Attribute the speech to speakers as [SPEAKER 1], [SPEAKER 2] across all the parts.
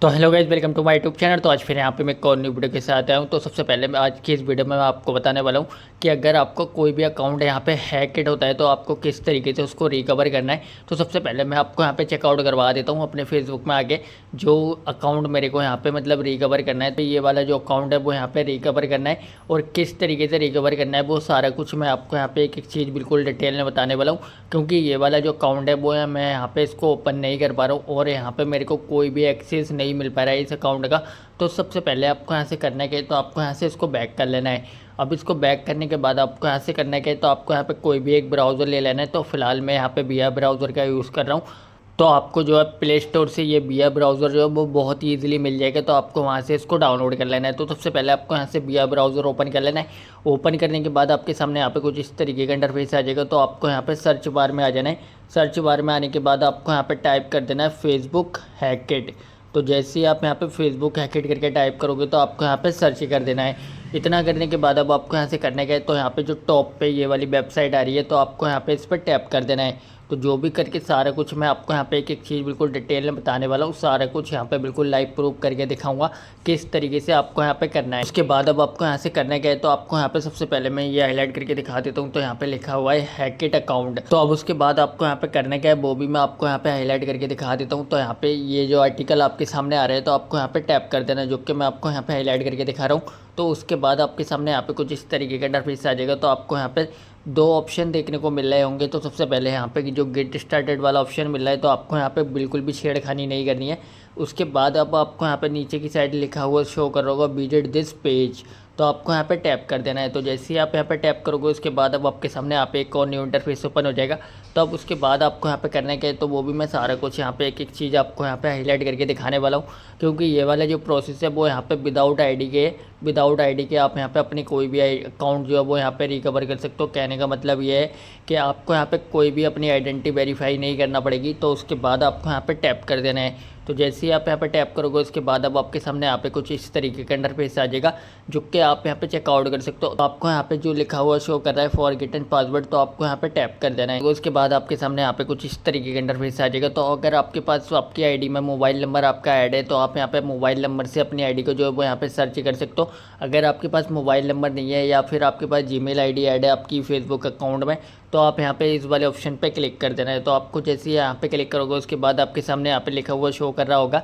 [SPEAKER 1] तो hello guys, welcome to my YouTube channel. तो आज फिर यहाँ पे मैं एक और न्यू वीडियो के साथ आया हूँ। तो सबसे पहले मैं आज की इस वीडियो में मैं आपको बताने वाला हूँ कि अगर आपको कोई भी अकाउंट यहाँ पे हैकेड होता है तो आपको किस तरीके से उसको रिकवर करना है। तो सबसे पहले मैं आपको यहाँ पे चेकआउट करवा देता हूँ अपने फेसबुक में आगे जो अकाउंट मेरे को यहाँ पे मतलब रिकवर करना है। तो ये वाला जो अकाउंट है वो यहाँ पे रिकवर करना है और किस तरीके से रिकवर करना है वो सारा कुछ मैं आपको यहाँ पे एक एक चीज़ बिल्कुल डिटेल में बताने वाला हूँ। क्योंकि ये वाला जो अकाउंट है वो है मैं यहाँ पे इसको ओपन नहीं कर पा रहा हूँ और यहाँ पे मेरे को कोई भी एक्सेस नहीं मिल पा रहा है इस अकाउंट का। तो सबसे पहले आपको यहाँ से करना है तो आपको यहाँ से इसको बैक कर लेना है। अब इसको बैक करने के बाद आपको यहाँ से करना है तो आपको यहाँ पे कोई भी एक ब्राउज़र ले लेना है। तो फिलहाल मैं यहाँ पे बिया ब्राउज़र का यूज़ कर रहा हूँ। तो आपको जो है प्ले स्टोर से ये बिया ब्राउज़र जो है वो बहुत ही ईजिली मिल जाएगा। तो आपको वहाँ से इसको डाउनलोड कर लेना है। तो सबसे पहले आपको यहाँ से बिया ब्राउज़र ओपन कर लेना है। ओपन करने के बाद आपके सामने यहाँ पे कुछ इस तरीके का इंटरफेस आ जाएगा। तो आपको यहाँ पे सर्च बार में आ जाना है। सर्च बार में आने के बाद आपको यहाँ पे टाइप कर देना है फेसबुक हैकेड। तो जैसे ही आप यहाँ पे फेसबुक हैकेड करके टाइप करोगे तो आपको यहाँ पे सर्च कर देना है। इतना करने के बाद अब आपको यहाँ से करने का है तो यहाँ पे जो टॉप पे ये वाली वेबसाइट आ रही है तो आपको यहाँ पे इस पर टैप कर देना है। तो जो भी करके सारा कुछ मैं आपको यहाँ पे एक एक चीज़ बिल्कुल डिटेल में बताने वाला हूँ। सारा कुछ यहाँ पे बिल्कुल लाइव प्रूफ करके दिखाऊंगा किस तरीके से आपको यहाँ पे करना है। उसके बाद अब आपको यहाँ से करना क्या है तो आपको यहाँ पे सबसे पहले मैं ये हाईलाइट करके दिखा देता हूँ। तो यहाँ पे लिखा हुआ है हैकेड अकाउंट। तो अब उसके बाद आपको यहाँ पे करना क्या है वो भी मैं आपको यहाँ पे हाईलाइट करके दिखा देता हूँ। तो यहाँ पे ये जो आर्टिकल आपके सामने आ रहा है तो आपको यहाँ पे टैप कर देना जो कि मैं आपको यहाँ पे हाईलाइट करके दिखा रहा हूँ। तो उसके बाद आपके सामने यहाँ पे कुछ इस तरीके का इंटरफेस आ जाएगा। तो आपको यहाँ पे दो ऑप्शन देखने को मिल रहे होंगे। तो सबसे पहले यहाँ पे जो गेट स्टार्टेड वाला ऑप्शन मिल रहा है तो आपको यहाँ पे बिल्कुल भी छेड़खानी नहीं करनी है। उसके बाद अब आपको यहाँ पे नीचे की साइड लिखा हुआ शो कर रहा होगा विजिट दिस पेज। तो आपको यहाँ पे टैप कर देना है। तो जैसे ही आप यहाँ पे टैप करोगे उसके बाद अब आपके सामने यहाँ पे एक और न्यू इंटरफेस ओपन हो जाएगा। तो अब उसके बाद आपको यहाँ पे करना क्या है तो वो भी मैं सारा कुछ यहाँ पे एक एक चीज़ आपको यहाँ पे हाईलाइट करके दिखाने वाला हूँ। क्योंकि ये वाला जो प्रोसेस है वो यहाँ पे विदाउट आईडी के आप यहाँ पे अपनी कोई भी अकाउंट जो है वो यहाँ पे रिकवर कर सकते हो। कहने का मतलब ये है कि आपको यहाँ पे कोई भी अपनी आइडेंटिटी वेरीफाई नहीं करना पड़ेगी। तो उसके बाद आपको यहाँ पे टैप कर देना है। तो जैसे ही आप यहाँ पे टैप करोगे उसके बाद अब आपके सामने यहाँ पे कुछ इस तरीके का इंटरफेस आ जाएगा जो कि आप यहाँ पे चेकआउट कर सकते हो। तो आपको यहाँ पे जो लिखा हुआ शो कर रहा है फॉरगेटन पासवर्ड तो आपको यहाँ पे टैप कर देना है। तो उसके बाद आपके सामने यहाँ पे कुछ इस तरीके का इंटरफेस आ जाएगा। तो अगर आपके पास आपकी आईडी में मोबाइल नंबर आपका ऐड है तो आप यहाँ पे मोबाइल नंबर से अपनी आईडी को जो है वो यहाँ पे सर्च कर सकते हो। अगर आपके पास मोबाइल नंबर नहीं है या फिर आपके पास जीमेल आईडी ऐड है आपकी फेसबुक अकाउंट में तो आप यहाँ पे इस वाले ऑप्शन पे क्लिक कर देना है। तो आपको जैसे ही यहाँ पे क्लिक करोगे उसके बाद आपके सामने यहाँ पे लिखा हुआ शो कर रहा होगा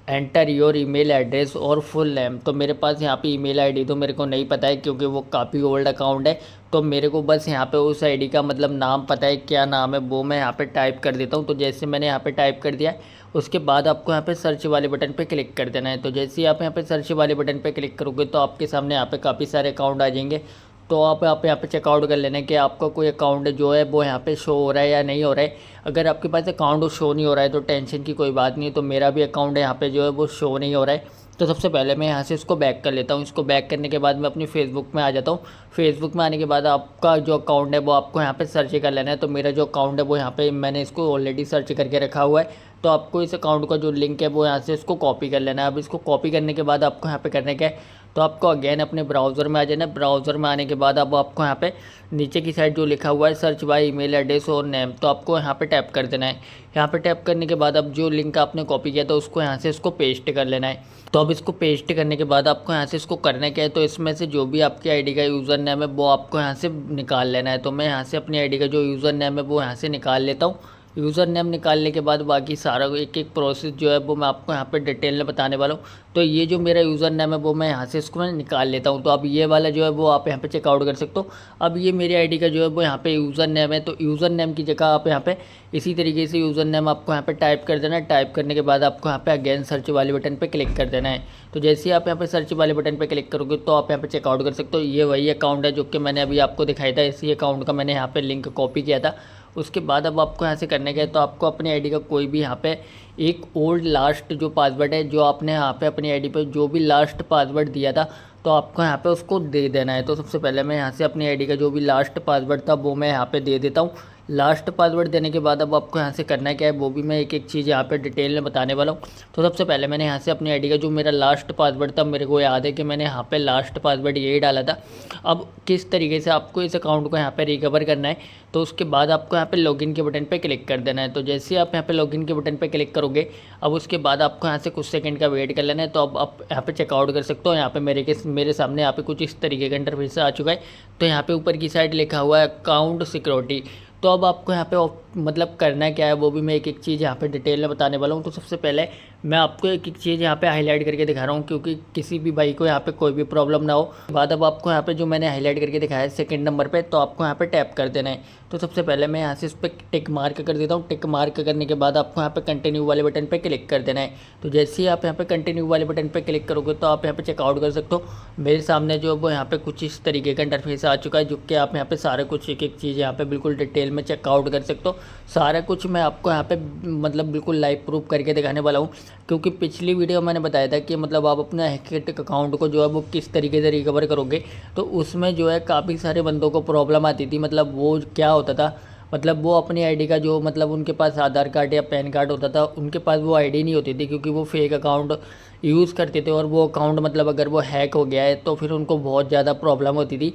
[SPEAKER 1] एंटर योर ईमेल एड्रेस और फुल नेम। तो मेरे पास यहाँ पे ईमेल आईडी तो मेरे को नहीं पता है क्योंकि वो काफ़ी ओल्ड अकाउंट है। तो मेरे को बस यहाँ पे उस आईडी का मतलब नाम पता है, क्या नाम है वो मैं यहाँ पे टाइप कर देता हूँ। तो जैसे मैंने यहाँ पे टाइप कर दिया उसके बाद आपको यहाँ पे सर्च वाले बटन पे क्लिक कर देना है। तो जैसे ही आप यहाँ पे सर्च वाले बटन पे क्लिक करोगे तो आपके सामने यहाँ पे काफ़ी सारे अकाउंट आ जाएंगे। तो आप यहाँ पे चेकआउट कर लेना कि आपका कोई अकाउंट जो है वो यहाँ पे शो हो रहा है या नहीं हो रहा है। अगर आपके पास अकाउंट शो नहीं हो रहा है तो टेंशन की कोई बात नहीं। तो मेरा भी अकाउंट यहाँ पे जो है वो शो नहीं हो रहा है। तो सबसे पहले मैं यहाँ से इसको बैक कर लेता हूँ। इसको बैक करने के बाद मैं अपनी फेसबुक में आ जाता हूँ। फेसबुक में आने के बाद आपका जो अकाउंट है वो आपको यहाँ पे सर्च कर लेना है। तो मेरा जो अकाउंट है वो यहाँ पे मैंने इसको ऑलरेडी सर्च करके रखा हुआ है। तो आपको इस अकाउंट का जो लिंक है वो यहाँ से इसको कॉपी कर लेना है। अब इसको कॉपी करने के बाद आपको यहाँ पे करने क्या है तो आपको अगेन अपने ब्राउज़र में आ जाना है। ब्राउज़र में आने के बाद अब आपको यहाँ पे नीचे की साइड जो लिखा हुआ है सर्च बाय ईमेल एड्रेस और नेम तो आपको यहाँ पे टैप कर देना है। यहाँ पे टैप करने के बाद अब जो लिंक आपने कॉपी किया था उसको यहाँ से इसको पेस्ट कर लेना है। तो अब इसको पेस्ट करने के बाद आपको यहाँ से इसको करना क्या है तो इसमें से जो भी आपकी आईडी का यूज़र नेम है वो आपको यहाँ से निकाल लेना है। तो मैं यहाँ से अपनी आईडी का जो यूज़र नेम है वो यहाँ से निकाल लेता हूँ। यूज़र नेम निकालने के बाद बाकी सारा एक एक प्रोसेस जो है वो मैं आपको यहाँ पे डिटेल में बताने वाला हूँ। तो ये जो मेरा यूज़र नेम है वो मैं यहाँ से इसको मैं निकाल लेता हूँ। तो अब ये वाला जो है वो आप यहाँ पे चेकआउट कर सकते हो। अब ये मेरी आईडी का जो है वो यहाँ पे यूज़र नेम है। तो यूज़र नेम की जगह आप यहाँ पे इसी तरीके से यूज़र नेम आपको यहाँ पे टाइप कर देना है। टाइप करने के बाद आपको यहाँ पे अगेन सर्च वाले बटन पे क्लिक कर देना है। तो जैसे ही आप यहाँ पे सर्च वाले बटन पे क्लिक करोगे तो आप यहाँ पे चेकआउट कर सकते हो। ये वही अकाउंट है जो कि मैंने अभी आपको दिखाया था। इसी अकाउंट का मैंने यहाँ पे लिंक कॉपी किया था। उसके बाद अब आपको यहाँ से करने का है तो आपको अपनी आईडी का कोई भी यहाँ पे एक ओल्ड लास्ट जो पासवर्ड है जो आपने यहाँ पे अपनी आईडी पे जो भी लास्ट पासवर्ड दिया था तो आपको यहाँ पे उसको दे देना है। तो सबसे पहले मैं यहाँ से अपनी आईडी का जो भी लास्ट पासवर्ड था वो मैं यहाँ पे दे देता हूँ। लास्ट पासवर्ड देने के बाद अब आपको यहाँ से करना क्या है वो भी मैं एक एक चीज़ यहाँ पे डिटेल में बताने वाला हूँ। तो सबसे पहले मैंने यहाँ से अपनी आईडी का जो मेरा लास्ट पासवर्ड था, मेरे को याद है कि मैंने यहाँ पे लास्ट पासवर्ड यही डाला था। अब किस तरीके से आपको इस अकाउंट को यहाँ पे रिकवर करना है, तो उसके बाद आपको यहाँ पे लॉगिन के बटन पे क्लिक कर देना है। तो जैसे ही आप यहाँ पे लॉगिन के बटन पे क्लिक करोगे, अब उसके बाद आपको यहाँ से कुछ सेकंड का वेट कर लेना है। तो अब आप यहाँ पे चेकआउट कर सकते हो। यहाँ पे मेरे सामने यहाँ पे कुछ इस तरीके का इंटरफेस आ चुका है। तो यहाँ पे ऊपर की साइड लिखा हुआ है अकाउंट सिक्योरिटी। तो अब आपको यहाँ पे मतलब करना क्या है वो भी मैं एक एक चीज़ यहाँ पे डिटेल में बताने वाला हूँ। तो सबसे पहले मैं आपको एक एक चीज़ यहाँ पे हाईलाइट करके दिखा रहा हूँ, क्योंकि किसी भी भाई को यहाँ पे कोई भी प्रॉब्लम ना हो। बाद अब आपको यहाँ पे जो मैंने हाईलाइट करके दिखाया है सेकंड नंबर पे, तो आपको यहाँ पे टैप कर देना है। तो सबसे पहले मैं यहाँ से इस पर टिक मार्क कर देता हूँ। टिक मार्क करने के बाद आपको यहाँ पे कंटिन्यू वाले बटन पे क्लिक कर देना है। तो जैसे ही आप यहाँ पे कंटिन्यू वाले बटन पे क्लिक करोगे तो आप यहाँ पे चेकआउट कर सकते हो। मेरे सामने जो वो यहाँ पे कुछ इस तरीके का इंटरफेस आ चुका है, जो कि आप यहाँ पे सारा कुछ एक एक चीज़ यहाँ पे बिल्कुल डिटेल में चेकआउट कर सकते हो। सारा कुछ मैं आपको यहाँ पे मतलब बिल्कुल लाइव प्रूफ करके दिखाने वाला हूँ, क्योंकि पिछली वीडियो मैंने बताया था कि मतलब आप अपने हैकेड अकाउंट को जो है वो किस तरीके से रिकवर करोगे। तो उसमें जो है काफ़ी सारे बंदों को प्रॉब्लम आती थी। मतलब वो क्या होता था, मतलब वो अपनी आईडी का जो मतलब उनके पास आधार कार्ड या पैन कार्ड होता था, उनके पास वो आईडी नहीं होती थी, क्योंकि वो फेक अकाउंट यूज़ करते थे। और वो अकाउंट मतलब अगर वो हैक हो गया है तो फिर उनको बहुत ज़्यादा प्रॉब्लम होती थी।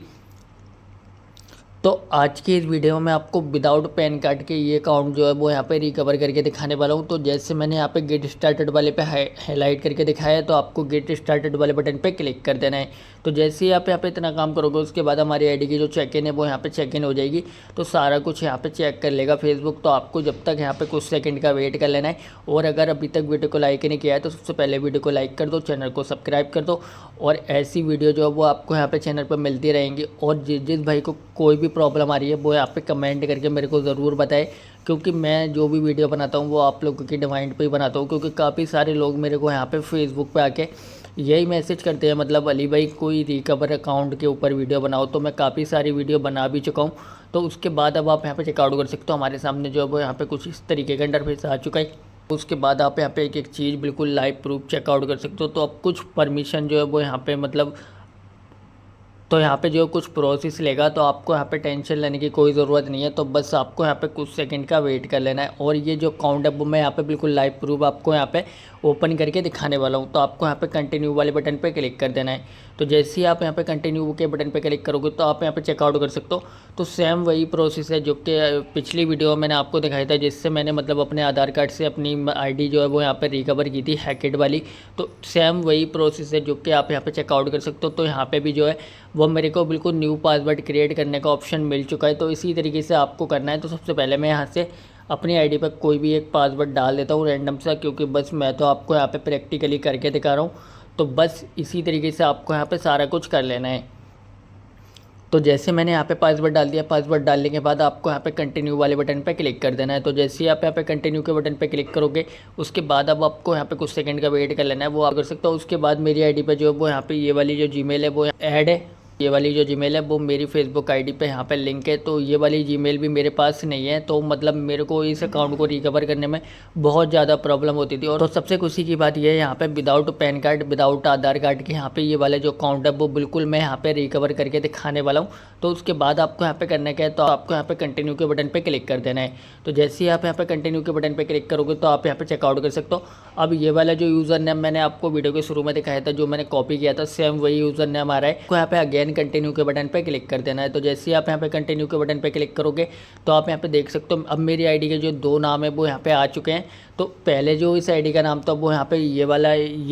[SPEAKER 1] तो आज की इस वीडियो में आपको विदाउट पैन कार्ड के ये अकाउंट जो है वो यहाँ पे रिकवर करके दिखाने वाला हूँ। तो जैसे मैंने यहाँ पे गेट स्टार्टेड वाले पे हाईलाइट करके दिखाया है, तो आपको गेट स्टार्टेड वाले बटन पे क्लिक कर देना है। तो जैसे ही आप यहाँ पे इतना काम करोगे, उसके बाद हमारी आईडी की जो चेक इन है वो यहाँ पे चेक इन हो जाएगी। तो सारा कुछ यहाँ पे चेक कर लेगा फेसबुक। तो आपको जब तक यहाँ पे कुछ सेकंड का वेट कर लेना है। और अगर अभी तक वीडियो को लाइक नहीं किया है तो सबसे पहले वीडियो को लाइक कर दो, चैनल को सब्सक्राइब कर दो। और ऐसी वीडियो जो है वो आपको यहाँ पे चैनल पर मिलती रहेंगी। और जिस भाई को कोई भी प्रॉब्लम आ रही है वो यहाँ पे कमेंट करके मेरे को ज़रूर बताएं, क्योंकि मैं जो भी वीडियो बनाता हूँ वो आप लोगों की डिमांड पे ही बनाता हूँ। क्योंकि काफ़ी सारे लोग मेरे को यहाँ पे फेसबुक पे आके यही मैसेज करते हैं, मतलब अली भाई कोई रिकवर अकाउंट के ऊपर वीडियो बनाओ। तो मैं काफ़ी सारी वीडियो बना भी चुका हूँ। तो उसके बाद अब आप यहाँ पे चेकआउट कर सकते हो। हमारे सामने जो है वो यहाँ पे कुछ इस तरीके का इंटरफेस आ चुका है। उसके बाद आप यहाँ पे एक एक चीज़ बिल्कुल लाइव प्रूफ चेकआउट कर सकते हो। तो अब कुछ परमिशन जो है वो यहाँ पे मतलब तो यहाँ पे जो कुछ प्रोसेस लेगा, तो आपको यहाँ पे टेंशन लेने की कोई ज़रूरत नहीं है। तो बस आपको यहाँ पे कुछ सेकंड का वेट कर लेना है। और ये जो अकाउंट है वो मैं यहाँ पे बिल्कुल लाइव प्रूफ आपको यहाँ पे ओपन करके दिखाने वाला हूँ। तो आपको यहाँ पे कंटिन्यू वाले बटन पे क्लिक कर देना है। तो जैसे ही आप यहाँ पे कंटिन्यू के बटन पे क्लिक करोगे तो आप यहाँ पे चेकआउट कर सकते हो। तो सेम वही प्रोसेस है जो कि पिछली वीडियो में मैंने आपको दिखाया था, जिससे मैंने मतलब अपने आधार कार्ड से अपनी आईडी जो है वो यहाँ पे रिकवर की थी हैकेड वाली। तो सेम वही प्रोसेस है जो कि आप यहाँ पे चेकआउट कर सकते हो। तो यहाँ पे भी जो है वो मेरे को बिल्कुल न्यू पासवर्ड क्रिएट करने का ऑप्शन मिल चुका है। तो इसी तरीके से आपको करना है। तो सबसे पहले मैं यहाँ से अपनी आईडी पर कोई भी एक पासवर्ड डाल देता हूँ रैंडम सा, क्योंकि बस मैं तो आपको यहाँ पे प्रैक्टिकली करके दिखा रहा हूँ। तो बस इसी तरीके से आपको यहाँ पे सारा कुछ कर लेना है। तो जैसे मैंने यहाँ पे पासवर्ड डाल दिया, पासवर्ड डालने के बाद आपको यहाँ पे कंटिन्यू वाले बटन पे क्लिक कर देना है। तो जैसे ही आप यहाँ पे कंटिन्यू के बटन पे क्लिक करोगे, उसके बाद अब आपको यहाँ पे कुछ सेकंड का वेट कर लेना है। वो आप कर सकते हो। उसके बाद मेरी आईडी पे जो है वो यहाँ पे ये वाली जो जीमेल है वो ऐड है। ये वाली जो जीमेल है वो मेरी फेसबुक आईडी पे यहाँ पे लिंक है। तो ये वाली जीमेल भी मेरे पास नहीं है। तो मतलब मेरे को इस अकाउंट को रिकवर करने में बहुत ज़्यादा प्रॉब्लम होती थी। और तो सबसे खुशी की बात ये है, यहाँ पे विदाउट पैन कार्ड विदाउट आधार कार्ड के यहाँ पे ये वाला जो अकाउंट है वो बिल्कुल मैं यहाँ पे रिकवर करके दिखाने वाला हूँ। तो उसके बाद आपको यहाँ पे करना क्या है, तो आपको यहाँ पे कंटिन्यू के बटन पे क्लिक कर देना है। तो जैसे ही आप यहाँ पे कंटिन्यू के बटन पे क्लिक करोगे तो आप यहाँ पे चेकआउट कर सकते हो। अब ये वाला जो यूज़र नेम मैंने आपको वीडियो के शुरू में दिखाया था, जो मैंने कॉपी किया था, सेम वही यूज़र नेम आ रहा है। आपको यहाँ पे अगेन कंटिन्यू के बटन पे क्लिक कर देना है। तो जैसे ही आप यहाँ पे कंटिन्यू के बटन पे क्लिक करोगे तो आप यहाँ पे देख सकते हो अब मेरी आईडी के जो दो नाम है वो यहाँ पे आ चुके हैं। तो पहले जो इस आईडी का नाम था वो यहाँ पे ये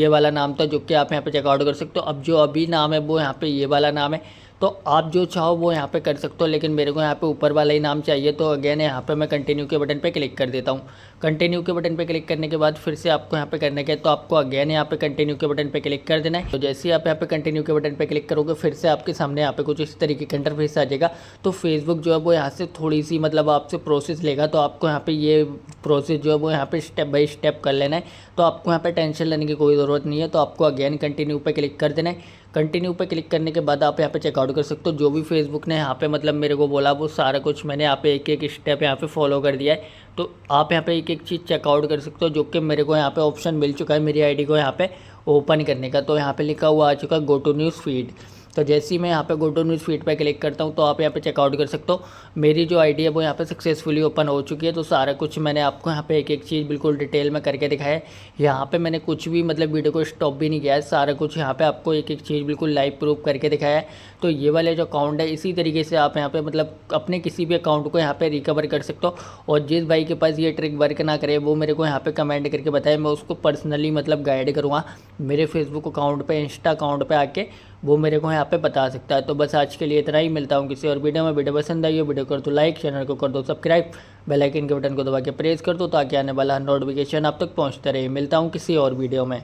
[SPEAKER 1] वाला नाम था, जो कि आप यहाँ पे चेकआउट कर सकते हो। अब जो अभी नाम है वो यहाँ पे ये वाला नाम है। तो आप जो चाहो वो यहाँ पे कर सकते हो, लेकिन मेरे को यहाँ पे ऊपर वाला ही नाम चाहिए। तो अगेन यहाँ पे मैं कंटिन्यू के बटन पे क्लिक कर देता हूँ। कंटिन्यू के बटन पे क्लिक करने के बाद फिर से आपको यहाँ पे करना क्या है, तो आपको अगेन यहाँ पे कंटिन्यू के बटन पे क्लिक कर देना है। तो जैसे ही आप यहाँ पे कंटिन्यू के बटन पे क्लिक करोगे, फिर से आपके सामने यहाँ पे कुछ इस तरीके का इंटरफेस आ जाएगा। तो फेसबुक जो है वो यहाँ से थोड़ी सी मतलब आपसे प्रोसेस लेगा। तो आपको यहाँ पे ये प्रोसेस जो है वो यहाँ पे स्टेप बाय स्टेप कर लेना है। तो आपको यहाँ पे टेंशन लेने की कोई ज़रूरत नहीं है। तो आपको अगेन कंटिन्यू पे क्लिक कर देना है। कंटिन्यू पे क्लिक करने के बाद आप यहाँ पे चेकआउट कर सकते हो। जो भी फेसबुक ने यहाँ पे मतलब मेरे को बोला वो सारा कुछ मैंने यहाँ पे एक एक स्टेप यहाँ पे फॉलो कर दिया है। तो आप यहाँ पे एक एक चीज़ चेकआउट कर सकते हो, जो कि मेरे को यहाँ पे ऑप्शन मिल चुका है मेरी आईडी को यहाँ पे ओपन करने का। तो यहाँ पे लिखा हुआ आ चुका है गो टू न्यूज़ फीड। तो जैसे ही मैं यहाँ पे गो टू न्यूज़ फीड पे क्लिक करता हूँ तो आप यहाँ पे चेकआउट कर सकते हो। मेरी जो आईडी है वो यहाँ पे सक्सेसफुली ओपन हो चुकी है। तो सारा कुछ मैंने आपको यहाँ पे एक एक चीज़ बिल्कुल डिटेल में करके दिखाया है। यहाँ पे मैंने कुछ भी मतलब वीडियो को स्टॉप भी नहीं किया है, सारा कुछ यहाँ पे आपको एक एक चीज़ बिल्कुल लाइव प्रूफ करके दिखाया है। तो ये वाले जो अकाउंट है इसी तरीके से आप यहाँ पे मतलब अपने किसी भी अकाउंट को यहाँ पे रिकवर कर सकते हो। और जिस भाई के पास ये ट्रिक वर्क ना करे वो मेरे को यहाँ पे कमेंट करके बताए, मैं उसको पर्सनली मतलब गाइड करूँगा। मेरे फेसबुक अकाउंट पे, इंस्टा अकाउंट पे आके वो मेरे को यहाँ पे बता सकता है। तो बस आज के लिए इतना ही, मिलता हूँ किसी और वीडियो में। वीडियो पसंद आई हो वीडियो कर दो लाइक, चैनल को कर दो सब्सक्राइब, बेल आइकन के बटन को दबा के प्रेस कर दो ताकि आने वाला नोटिफिकेशन आप तक पहुँचता रहे। मिलता हूँ किसी और वीडियो में।